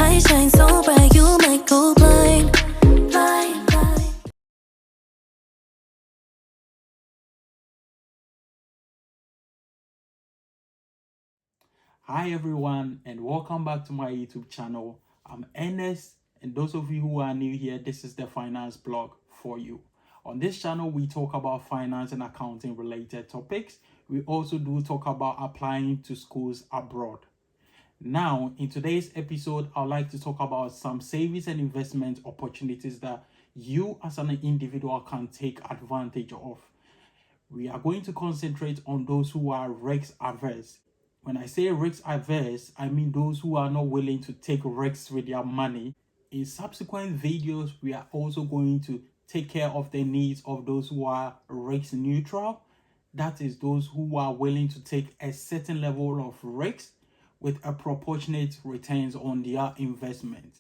I shine so bright, you might go blind. Hi everyone, and welcome back to my YouTube channel. I'm Ernest, and those of you who are new here, this is the finance blog for you. On this channel, we talk about finance and accounting related topics. We also do talk about applying to schools abroad. Now, in today's episode, I'd like to talk about some savings and investment opportunities that you as an individual can take advantage of. We are going to concentrate on those who are risk averse. When I say risk averse, I mean those who are not willing to take risks with their money. In subsequent videos, we are also going to take care of the needs of those who are risk neutral. That is those who are willing to take a certain level of risk with a proportionate returns on their investment.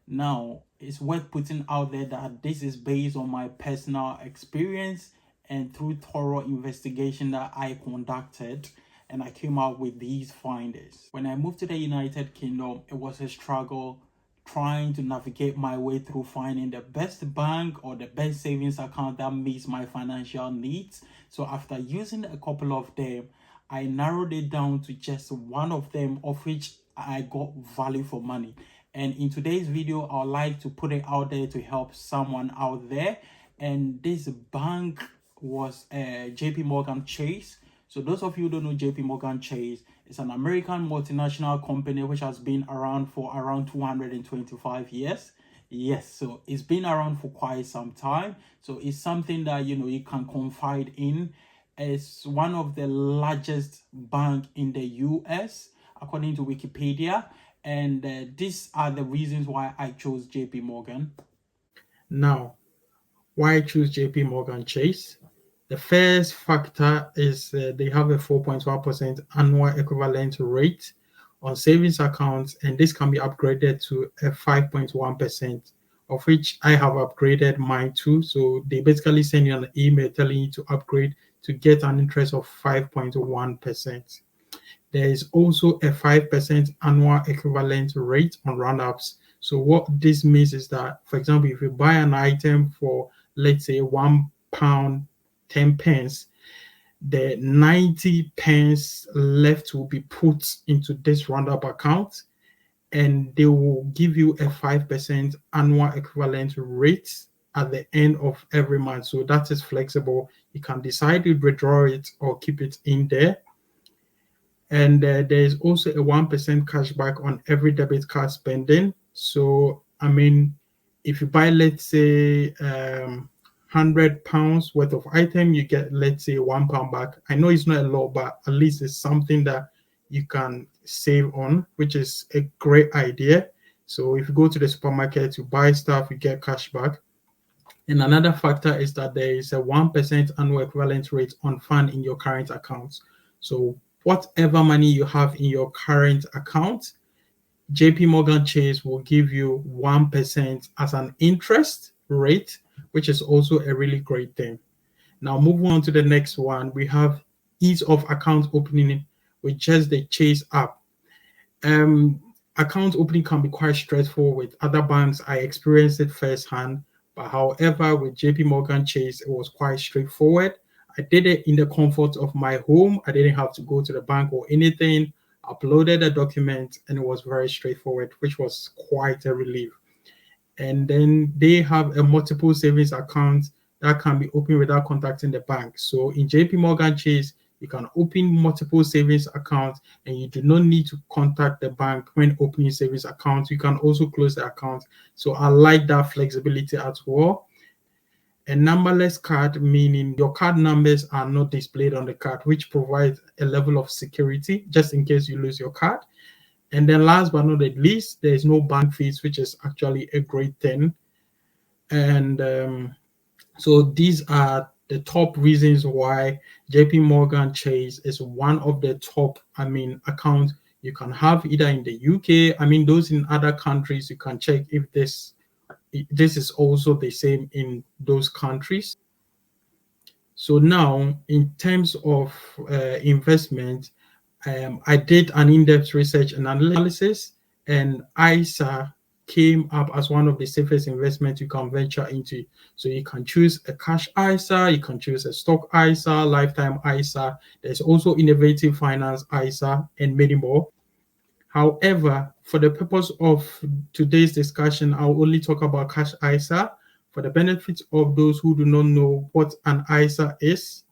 Now, it's worth putting out there that this is based on my personal experience and through thorough investigation that I conducted, and I came out with these findings. When I moved to the United Kingdom, it was a struggle trying to navigate my way through finding the best bank or the best savings account that meets my financial needs. So after using a couple of them, I narrowed it down to just one of them, of which I got value for money. And in today's video, I'd like to put it out there to help someone out there. And this bank was JP Morgan Chase. So those of you who don't know JP Morgan Chase, it's an American multinational company which has been around for around 225 years. Yes, so it's been around for quite some time. So it's something that you can confide in. It's one of the largest bank in the US, according to Wikipedia. And these are the reasons why I chose JP Morgan. Now, why choose JP Morgan Chase? The first factor is they have a 4.1% annual equivalent rate on savings accounts, and this can be upgraded to a 5.1%, of which I have upgraded mine too. So they basically send you an email telling you to upgrade to get an interest of 5.1%. There is also a 5% annual equivalent rate on roundups. So what this means is that, for example, if you buy an item for, let's say, £1, 10 pence, the 90 pence left will be put into this roundup account, and they will give you a 5% annual equivalent rate at the end of every month. So that is flexible. You can decide to withdraw it or keep it in there. And there is also a 1% cashback on every debit card spending. So, I mean, if you buy, let's say, £100 worth of item, you get, let's say, £1 back. I know it's not a lot, but at least it's something that you can save on, which is a great idea. So if you go to the supermarket to buy stuff, you get cash back. And another factor is that there is a 1% annual equivalent rate on fund in your current accounts. So whatever money you have in your current account, JP Morgan Chase will give you 1% as an interest rate, which is also a really great thing. Now, moving on to the next one, we have ease of account opening with just the Chase app. Account opening can be quite stressful with other banks. I experienced it firsthand, but however, with JP Morgan Chase, it was quite straightforward. I did it in the comfort of my home. I didn't have to go to the bank or anything. Uploaded a document, and it was very straightforward, which was quite a relief. And then they have a multiple savings account that can be opened without contacting the bank. So in JP Morgan Chase, you can open multiple savings accounts, and you do not need to contact the bank when opening savings accounts. You can also close the account. So I like that flexibility as well. A numberless card, meaning your card numbers are not displayed on the card, which provides a level of security just in case you lose your card. And then last but not least, there is no bank fees, which is actually a great thing. And so these are the top reasons why JP Morgan Chase is one of the top, accounts you can have either in the UK. Those in other countries, you can check if this is also the same in those countries. So now, in terms of investment, I did an in-depth research and analysis, and ISA came up as one of the safest investments you can venture into. So you can choose a cash ISA, you can choose a stock ISA, lifetime ISA. There's also innovative finance ISA and many more. However, for the purpose of today's discussion, I'll only talk about cash ISA. For the benefit of those who do not know what an ISA is,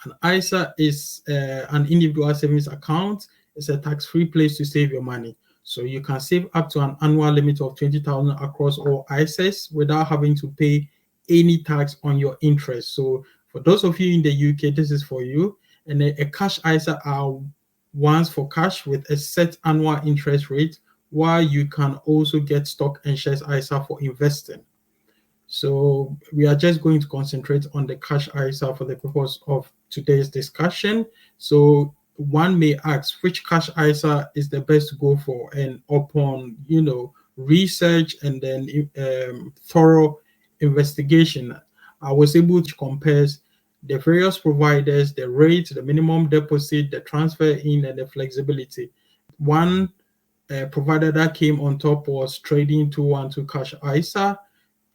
an ISA is an individual savings account. It's a tax-free place to save your money. So you can save up to an annual limit of 20,000 across all ISAs without having to pay any tax on your interest. So for those of you in the UK, this is for you. And a cash ISA are ones for cash with a set annual interest rate, while you can also get stock and shares ISA for investing. So we are just going to concentrate on the cash ISA for the purpose of today's discussion. So one may ask which cash ISA is the best to go for, and upon research and then thorough investigation, I was able to compare the various providers, the rate, the minimum deposit, the transfer in, and the flexibility. One provider that came on top was Trading 212 Cash ISA.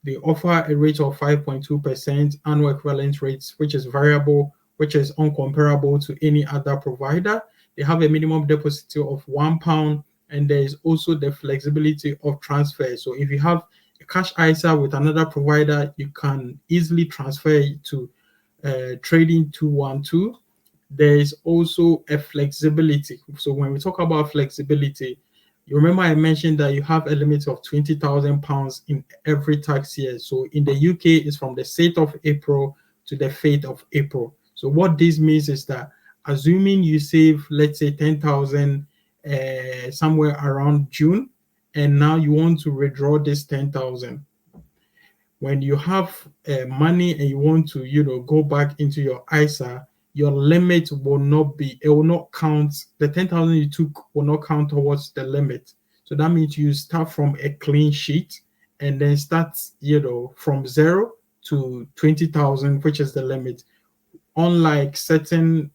They offer a rate of 5.2% annual equivalent rates, which is variable, which is uncomparable to any other provider. They have a minimum deposit of £1, and there is also the flexibility of transfer. So if you have a cash ISA with another provider, you can easily transfer it to Trading 212. There is also a flexibility. So when we talk about flexibility, you remember I mentioned that you have a limit of £20,000 in every tax year. So in the UK, it's from the 6th of April to the 5th of April. So what this means is that assuming you save, let's say 10,000 somewhere around June, and now you want to withdraw this 10,000. When you have money and you want to, go back into your ISA, your limit will not count. The 10,000 you took will not count towards the limit. So that means you start from a clean sheet and then start, from 0 to 20,000, which is the limit. Unlike certain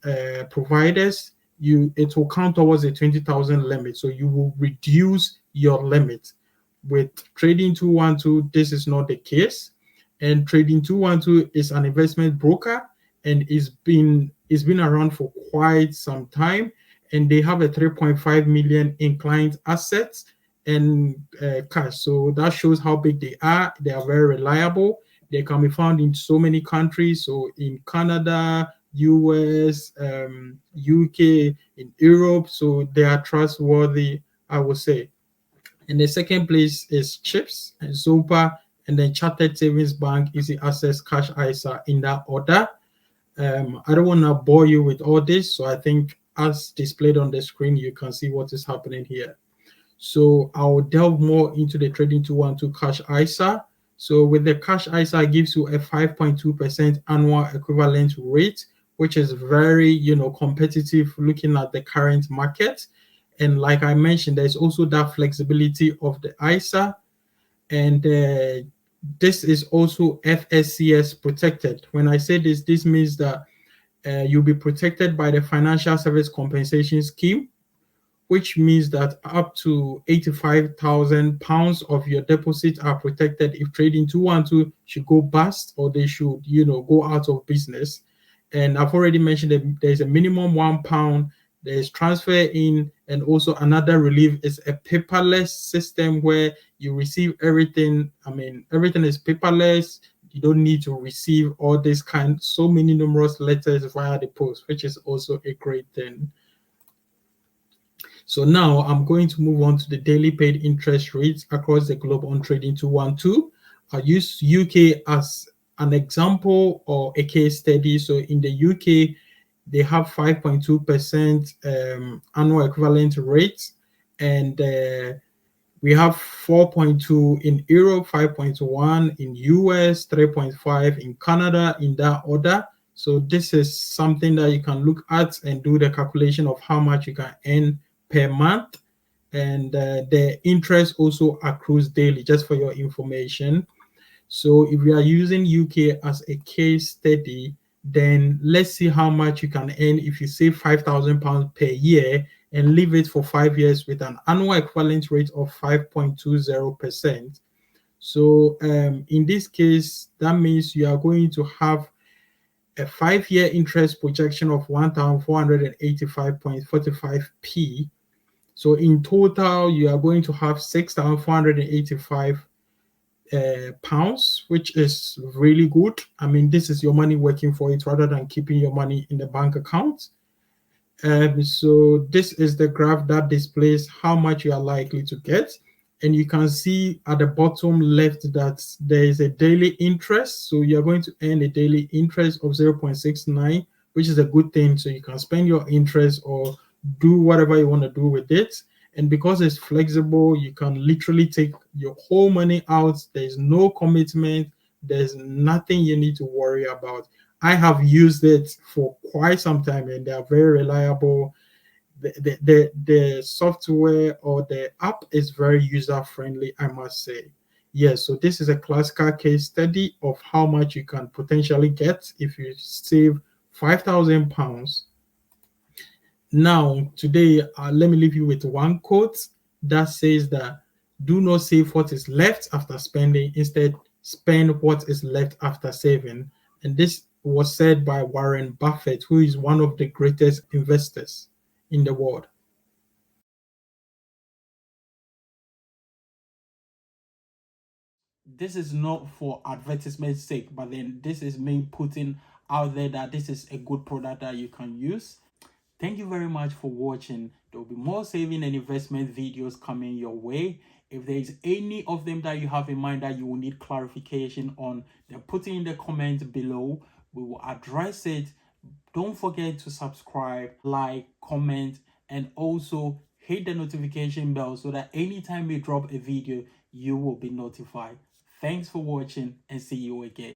providers, it will count towards a 20,000 limit. So you will reduce your limit. With Trading 212, this is not the case. And Trading 212 is an investment broker, and it's been around for quite some time. And they have a 3.5 million in client assets and cash. So that shows how big they are. They are very reliable. They can be found in so many countries. So in Canada, US, UK, in Europe. So they are trustworthy, I would say. And the second place is CHIPS and Zopa, and then Chartered Savings Bank, Easy Access, Cash ISA in that order. I don't want to bore you with all this, so I think as displayed on the screen, you can see what is happening here. So I'll delve more into the Trading 212 Cash ISA. So with the Cash ISA, it gives you a 5.2% annual equivalent rate, which is very, competitive looking at the current market. And like I mentioned, there's also that flexibility of the ISA. And this is also FSCS protected. When I say this, this means that you'll be protected by the Financial Service Compensation Scheme, which means that up to £85,000 of your deposit are protected if Trading 212 should go bust, or they should, go out of business. And I've already mentioned that there's a minimum £1. There's transfer in, and also another relief is a paperless system where you receive everything. Everything is paperless. You don't need to receive all this so many numerous letters via the post, which is also a great thing. So now I'm going to move on to the daily paid interest rates across the globe on Trading 212. I use UK as an example or a case study. So in the UK, they have 5.2% annual equivalent rate, and we have 4.2 in Europe, 5.1 in US, 3.5 in Canada, in that order. So this is something that you can look at and do the calculation of how much you can earn per month. And the interest also accrues daily, just for your information. So if we are using UK as a case study, then let's see how much you can earn if you save £5,000 per year and leave it for 5 years with an annual equivalent rate of 5.20%. So in this case, that means you are going to have a 5-year interest projection of 1,485.45p. So in total, you are going to have 6,485 pounds, which is really good. I mean, this is your money working for it rather than keeping your money in the bank account. So this is the graph that displays how much you are likely to get. And you can see at the bottom left that there is a daily interest. So you're going to earn a daily interest of 0.69, which is a good thing. So you can spend your interest or do whatever you want to do with it. And because it's flexible, you can literally take your whole money out. There's no commitment. There's nothing you need to worry about. I have used it for quite some time and they are very reliable. The software or the app is very user friendly, I must say. Yes, so this is a classical case study of how much you can potentially get if you save £5,000. Now, today, let me leave you with one quote that says that do not save what is left after spending, instead, spend what is left after saving. And this was said by Warren Buffett, who is one of the greatest investors in the world. This is not for advertisement's sake, but then this is me putting out there that this is a good product that you can use. Thank you very much for watching. There will be more saving and investment videos coming your way. If there is any of them that you have in mind that you will need clarification on, then put it in the comments below. We will address it. Don't forget to subscribe, like, comment, and also hit the notification bell so that anytime we drop a video, you will be notified. Thanks for watching and see you again.